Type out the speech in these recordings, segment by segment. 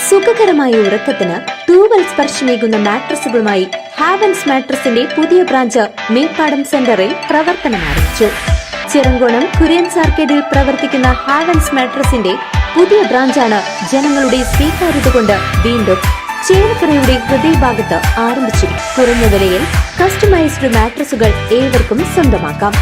സുഖകരമായ ഉറക്കത്തിന് തൂവൽ സ്പർശമേകുന്ന മാട്രസുകളുമായി ഹാവൻസ് മാട്രസിന്റെ പുതിയ ബ്രാഞ്ച് മേപ്പാടം സെന്ററിൽ പ്രവർത്തനം ആരംഭിച്ചു. ചിറങ്കോണം കുര്യൻസ് ആർക്കേഡിൽ പ്രവർത്തിക്കുന്ന ഹാവൻസ് മാട്രസിന്റെ പുതിയ ബ്രാഞ്ചാണ് ജനങ്ങളുടെ സ്വീകാര്യത കൊണ്ട് വീണ്ടും ചേലക്കരയുടെ ഹൃദയഭാഗത്ത് ആരംഭിച്ചിരിക്കും. കുറഞ്ഞ വിലയിൽ കസ്റ്റമൈസ്ഡ് മാട്രസുകൾ ഏവർക്കും സ്വന്തമാക്കാം.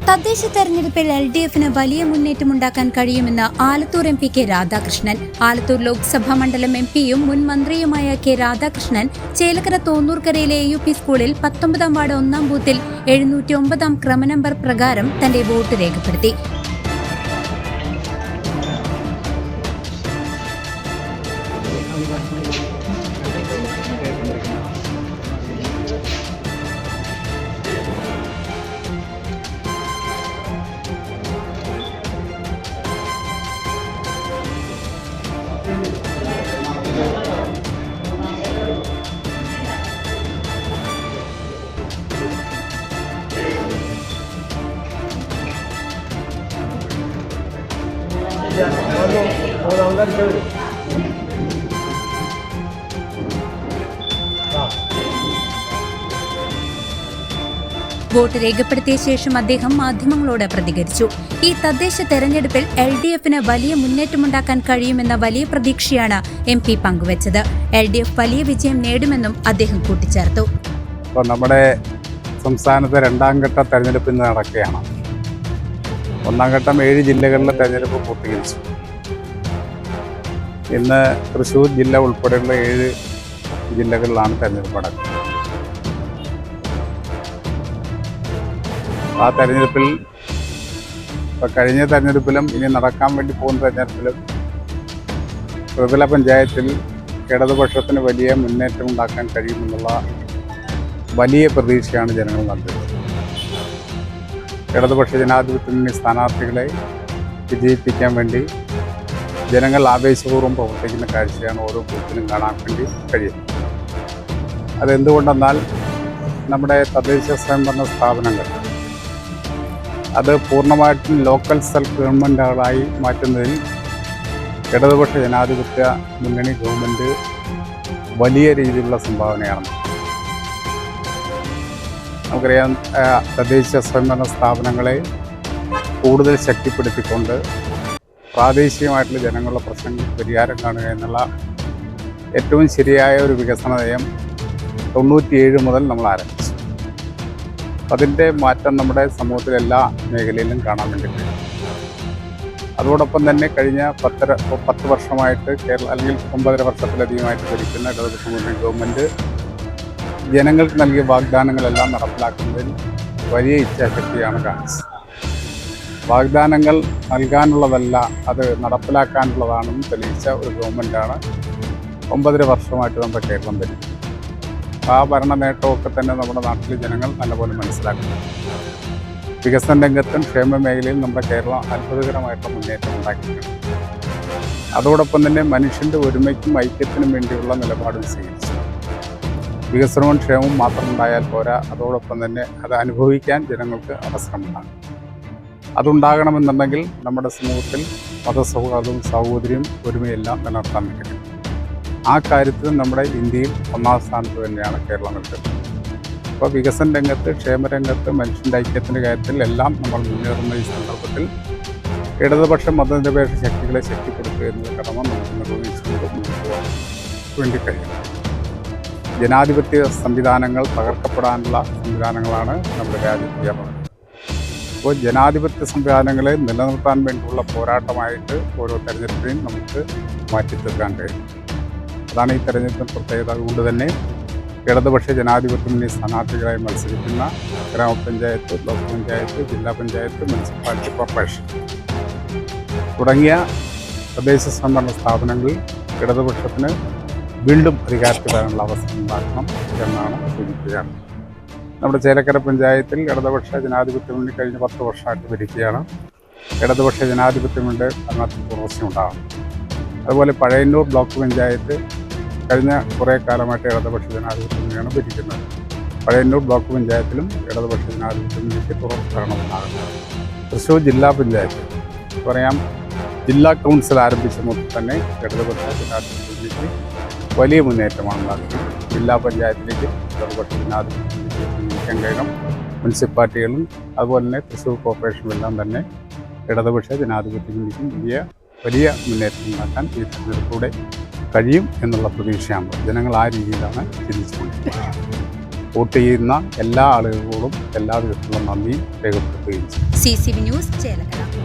തദ്ദേശ തെരഞ്ഞെടുപ്പിൽ LDFന് വലിയ മുന്നേറ്റമുണ്ടാക്കാൻ കഴിയുമെന്ന് ആലത്തൂർ MP കെ രാധാകൃഷ്ണൻ. ആലത്തൂർ ലോക്സഭാ മണ്ഡലം MPയും മുൻ മന്ത്രിയുമായ കെ രാധാകൃഷ്ണൻ ചേലക്കര തോന്നൂർക്കരയിലെ AUP സ്കൂളിൽ 19 വാർഡ് 1 ബൂത്തിൽ 709 ക്രമനമ്പർ പ്രകാരം തന്റെ വോട്ട് രേഖപ്പെടുത്തി. വോട്ട് രേഖപ്പെടുത്തിയ ശേഷം അദ്ദേഹം മാധ്യമങ്ങളോട് പ്രതികരിച്ചു. ഈ തദ്ദേശ തെരഞ്ഞെടുപ്പിൽ LDFന് വലിയ മുന്നേറ്റമുണ്ടാക്കാൻ കഴിയുമെന്ന വലിയ പ്രതീക്ഷയാണ് MP പങ്കുവച്ചത്. LDF വലിയ വിജയം നേടുമെന്നും അദ്ദേഹം കൂട്ടിച്ചേർത്തു. നമ്മുടെ സംസ്ഥാനത്തെ 2ാം ഘട്ട തെരഞ്ഞെടുപ്പ് ഇന്ന് നടക്കുകയാണ്. 1ാം ഘട്ടം 7 ജില്ലകളിലെ തെരഞ്ഞെടുപ്പ് പൂർത്തീകരിച്ചു. ഇന്ന് തൃശ്ശൂർ ജില്ല ഉൾപ്പെടെയുള്ള 7 ജില്ലകളിലാണ് തെരഞ്ഞെടുപ്പ് നടക്കുന്നത്. ആ തെരഞ്ഞെടുപ്പിൽ കഴിഞ്ഞ തെരഞ്ഞെടുപ്പിലും ഇനി നടക്കാൻ വേണ്ടി പോകുന്ന തെരഞ്ഞെടുപ്പിലും ത്രിതല പഞ്ചായത്തിൽ ഇടതുപക്ഷത്തിന് വലിയ മുന്നേറ്റം ഉണ്ടാക്കാൻ കഴിയുമെന്നുള്ള വലിയ പ്രതീക്ഷയാണ് ജനങ്ങൾ നൽകുന്നത്. ഇടതുപക്ഷ ജനാധിപത്യ മുന്നണി സ്ഥാനാർത്ഥികളെ വിജയിപ്പിക്കാൻ വേണ്ടി ജനങ്ങൾ ആവേശപൂർവ്വം പ്രവർത്തിക്കുന്ന കാഴ്ചയാണ് ഓരോ ബൂത്തിലും കാണാൻ വേണ്ടി കഴിയുന്നത്. അതെന്തുകൊണ്ടെന്നാൽ നമ്മുടെ തദ്ദേശ സ്വയംഭരണ സ്ഥാപനങ്ങൾ അത് പൂർണ്ണമായിട്ടും ലോക്കൽ സെൽഫ് ഗവൺമെൻറ്റുകളായി മാറ്റുന്നതിൽ ഇടതുപക്ഷ ജനാധിപത്യ മുന്നണി ഗവൺമെൻറ് വലിയ രീതിയിലുള്ള സംഭാവനയാണ്. നമുക്കറിയാം, തദ്ദേശ സ്വയംഭരണ സ്ഥാപനങ്ങളെ കൂടുതൽ ശക്തിപ്പെടുത്തിക്കൊണ്ട് പ്രാദേശികമായിട്ടുള്ള ജനങ്ങളുടെ പ്രശ്നങ്ങൾക്ക് പരിഹാരം കാണുക എന്നുള്ള ഏറ്റവും ശരിയായ ഒരു വികസന നയം 97 മുതൽ നമ്മൾ ആരംഭിച്ചു. അതിൻ്റെ മാറ്റം നമ്മുടെ സമൂഹത്തിലെ എല്ലാ മേഖലയിലും കാണാൻ വേണ്ടിയിട്ട്. അതോടൊപ്പം തന്നെ കഴിഞ്ഞ 10 വർഷമായിട്ട് കേരള അല്ലെങ്കിൽ 9.5 വർഷത്തിലധികമായിട്ട് ഭരിക്കുന്ന ഇടതുപക്ഷ മുന്നണി ഗവൺമെൻറ് ജനങ്ങൾക്ക് നൽകിയ വാഗ്ദാനങ്ങളെല്ലാം നടപ്പിലാക്കുന്നതിൽ വലിയ ഇച്ഛാശക്തിയാണ് കാണിച്ചത്. വാഗ്ദാനങ്ങൾ നൽകാനുള്ളതല്ല, അത് നടപ്പിലാക്കാനുള്ളതാണെന്ന് തെളിയിച്ച ഒരു ഗവൺമെൻറ്റാണ് 9.5 വർഷമായിട്ട് നമ്മുടെ കേരളം ഭരിക്കുന്നത്. ആ ഭരണ നേട്ടമൊക്കെ തന്നെ നമ്മുടെ നാട്ടിലെ ജനങ്ങൾ നല്ലപോലെ മനസ്സിലാക്കുന്നു. വികസന രംഗത്തും ക്ഷേമ മേഖലയിൽ നമ്മുടെ കേരളം അത്ഭുതകരമായിട്ടുള്ള മുന്നേറ്റം ഉണ്ടാക്കിയിട്ടുണ്ട്. അതോടൊപ്പം തന്നെ മനുഷ്യൻ്റെ ഒരുമയ്ക്കും ഐക്യത്തിനും വേണ്ടിയുള്ള നിലപാടും സ്വീകരിച്ചു. വികസനവും ക്ഷേമവും മാത്രം ഉണ്ടായാൽ പോരാ, അതോടൊപ്പം തന്നെ അത് അനുഭവിക്കാൻ ജനങ്ങൾക്ക് അവസരമുണ്ടാകും. അതുണ്ടാകണമെന്നുണ്ടെങ്കിൽ നമ്മുടെ സമൂഹത്തിൽ മതസൗഹാർദ്ദവും സഹോദര്യവും ഒരുമയെല്ലാം നിലനിർത്താൻ കഴിയും. ആ കാര്യത്തിൽ നമ്മുടെ ഇന്ത്യയിൽ 1ാം സ്ഥാനത്ത് തന്നെയാണ് കേരളം നിൽക്കുന്നത്. അപ്പോൾ വികസന രംഗത്ത്, ക്ഷേമരംഗത്ത്, മനുഷ്യൻ്റെ ഐക്യത്തിൻ്റെ കാര്യത്തിൽ എല്ലാം നമ്മൾ മുന്നേറുന്ന ഈ സന്ദർഭത്തിൽ ഇടതുപക്ഷ മതനിരപേക്ഷ ശക്തികളെ ശക്തിപ്പെടുത്തുക എന്നുള്ള കടമ നമുക്ക് നിർവഹിച്ചുകൊണ്ട് മുന്നോട്ട് പോകാൻ വേണ്ടി കഴിയും. ജനാധിപത്യ സംവിധാനങ്ങൾ തകർക്കപ്പെടാനുള്ള സംവിധാനങ്ങളാണ് നമ്മുടെ രാജ്യത്ത്. അപ്പോൾ ജനാധിപത്യ സംവിധാനങ്ങളെ നിലനിർത്താൻ വേണ്ടിയുള്ള പോരാട്ടമായിട്ട് ഓരോ തെരഞ്ഞെടുപ്പിനെയും നമുക്ക് മാറ്റിത്തീർക്കാൻ കഴിയും. അതാണ് ഈ തെരഞ്ഞെടുപ്പിന് പ്രത്യേകത. അതുകൊണ്ട് തന്നെ ഇടതുപക്ഷ ജനാധിപത്യ മുന്നണി സ്ഥാനാർത്ഥികളായി മത്സരിക്കുന്ന ഗ്രാമപഞ്ചായത്ത്, ബ്ലോക്ക് പഞ്ചായത്ത്, ജില്ലാ പഞ്ചായത്ത്, മുനിസിപ്പാലിറ്റി കോർപ്പറേഷൻ തുടങ്ങിയ തദ്ദേശ സ്വയംഭരണ സ്ഥാപനങ്ങളിൽ ഇടതുപക്ഷത്തിന് വീണ്ടും അധികാരത്തിൽ വരാനുള്ള അവസരം ഉണ്ടാക്കണം എന്നാണ് സൂചിപ്പിക്കുകയാണ്. നമ്മുടെ ചേലക്കര പഞ്ചായത്തിൽ ഇടതുപക്ഷ ജനാധിപത്യ മുന്നണി കഴിഞ്ഞ 10 വർഷമായിട്ട് ഭരിക്കുകയാണ്. ഇടതുപക്ഷ ജനാധിപത്യ മുന്നണി ഭരണത്തിൽ തുടർച്ച ഉണ്ടാകണം. അതുപോലെ പഴയന്നൂർ ബ്ലോക്ക് പഞ്ചായത്ത് കഴിഞ്ഞ കുറേ കാലമായിട്ട് ഇടതുപക്ഷ ജനാധിപത്യ മുന്നണിയാണ് ഭരിക്കുന്നത്. പഴയന്നൂർ ബ്ലോക്ക് പഞ്ചായത്തിലും ഇടതുപക്ഷ ജനാധിപത്യ മുന്നണിക്ക് തുടർ ഭരണമുണ്ടാകുന്നത്. തൃശ്ശൂർ ജില്ലാ പഞ്ചായത്ത് പറയാം, ജില്ലാ കൗൺസിൽ ആരംഭിച്ച മുതൽ തന്നെ ഇടതുപക്ഷ ജനാധിപത്യ മുന്നണിക്ക് വലിയ മുന്നേറ്റമാണ് ഉണ്ടാക്കുന്നത്. ജില്ലാ പഞ്ചായത്തിലേക്ക് ഇടതുപക്ഷ ജനാധിപത്യ മുന്നണിക്കാൻ കഴിയണം. മുനിസിപ്പാലിറ്റികളും അതുപോലെ തന്നെ തൃശ്ശൂർ കോർപ്പറേഷനുമെല്ലാം തന്നെ ഇടതുപക്ഷ ജനാധിപത്യ മുന്നണിക്കും വലിയ മുന്നേറ്റം ഉണ്ടാക്കാൻ ഈ തെരഞ്ഞെടുപ്പിലൂടെ കഴിയും എന്നുള്ള പ്രതീക്ഷയാണ്. ജനങ്ങൾ ആ രീതിയിലാണ് ചിന്തിച്ചുകൊണ്ടിരിക്കുന്നത്. വോട്ട് ചെയ്യുന്ന എല്ലാ ആളുകളോടും എല്ലാ വിധത്തിലുള്ള നന്ദിയും രേഖപ്പെടുത്തുകയും ചെയ്യും. CCV news Chelakkara.